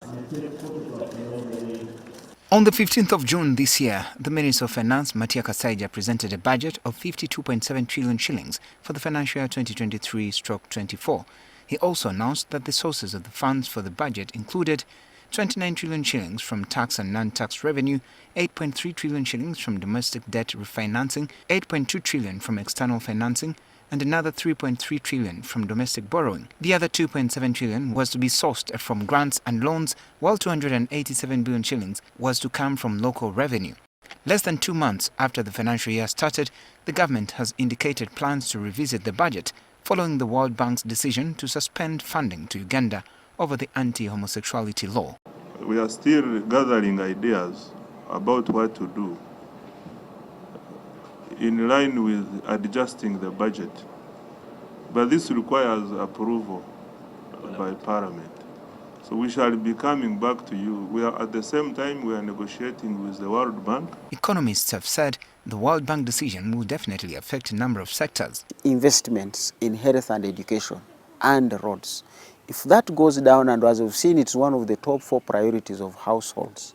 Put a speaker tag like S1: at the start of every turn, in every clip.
S1: On the 15th of June this year, the Minister of Finance, Matia Kasaija, presented a budget of 52.7 trillion shillings for the financial year 2023-24. He also announced that the sources of the funds for the budget included 29 trillion shillings from tax and non-tax revenue, 8.3 trillion shillings from domestic debt refinancing, 8.2 trillion from external financing, and another 3.3 trillion from domestic borrowing. The other 2.7 trillion was to be sourced from grants and loans, while 287 billion shillings was to come from local revenue. Less than 2 months after the financial year started, the government has indicated plans to revisit the budget following the World Bank's decision to suspend funding to Uganda over the anti-homosexuality law.
S2: We are still gathering ideas about what to do in line with adjusting the budget, but this requires approval by Parliament. So we shall be coming back to you. At the same time, we are negotiating with the World Bank.
S1: Economists have said the World Bank decision will definitely affect a number of sectors.
S3: Investments in health and education and roads. If that goes down, and as we've seen, it's one of the top 4 priorities of households.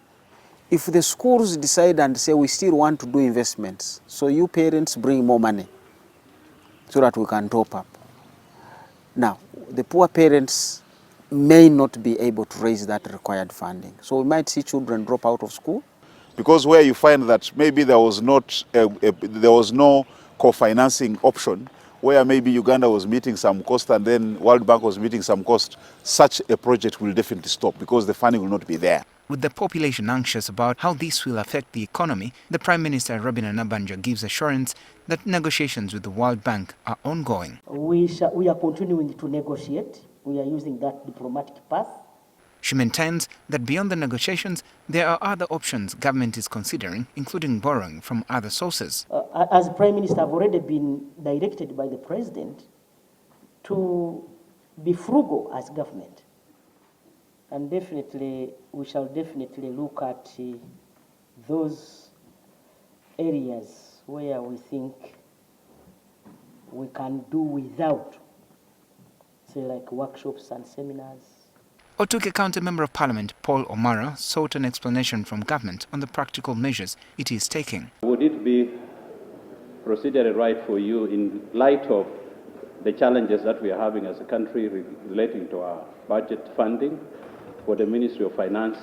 S3: If the schools decide and say we still want to do investments, so you parents bring more money so that we can top up. Now, the poor parents may not be able to raise that required funding. So we might see children drop out of school.
S4: Because where you find that maybe there was no co-financing option, where maybe Uganda was meeting some cost and then World Bank was meeting some cost, such a project will definitely stop because the funding will not be there.
S1: With the population anxious about how this will affect the economy, the Prime Minister Robert Nabbanja gives assurance that negotiations with the World Bank are ongoing.
S5: We are continuing to negotiate. We are using that diplomatic path.
S1: She maintains that beyond the negotiations, there are other options government is considering, including borrowing from other sources.
S5: As Prime Minister, I've already been directed by the President to be frugal as government. And definitely, we shall definitely look at those areas where we think we can do without, say, like workshops and seminars.
S1: Otuke County Member of Parliament Paul Omara sought an explanation from government on the practical measures it is taking.
S6: Would it be procedurally right for you, in light of the challenges that we are having as a country relating to our budget funding, for the Ministry of Finance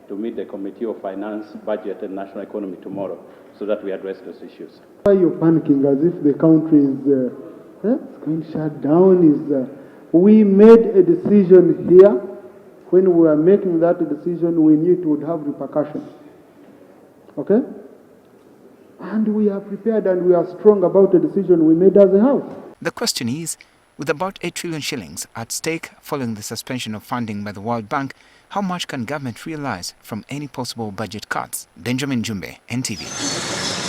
S6: to meet the Committee of Finance, Budget and National Economy tomorrow so that we address those issues?
S7: Why are you panicking as if the country is going to shut down? We made a decision here. When we were making that decision, we knew it would have repercussions. Okay? And we are prepared and we are strong about the decision we made as a house.
S1: The question is, with about 8 trillion shillings at stake following the suspension of funding by the World Bank, how much can government realize from any possible budget cuts? Benjamin Jumbe, NTV.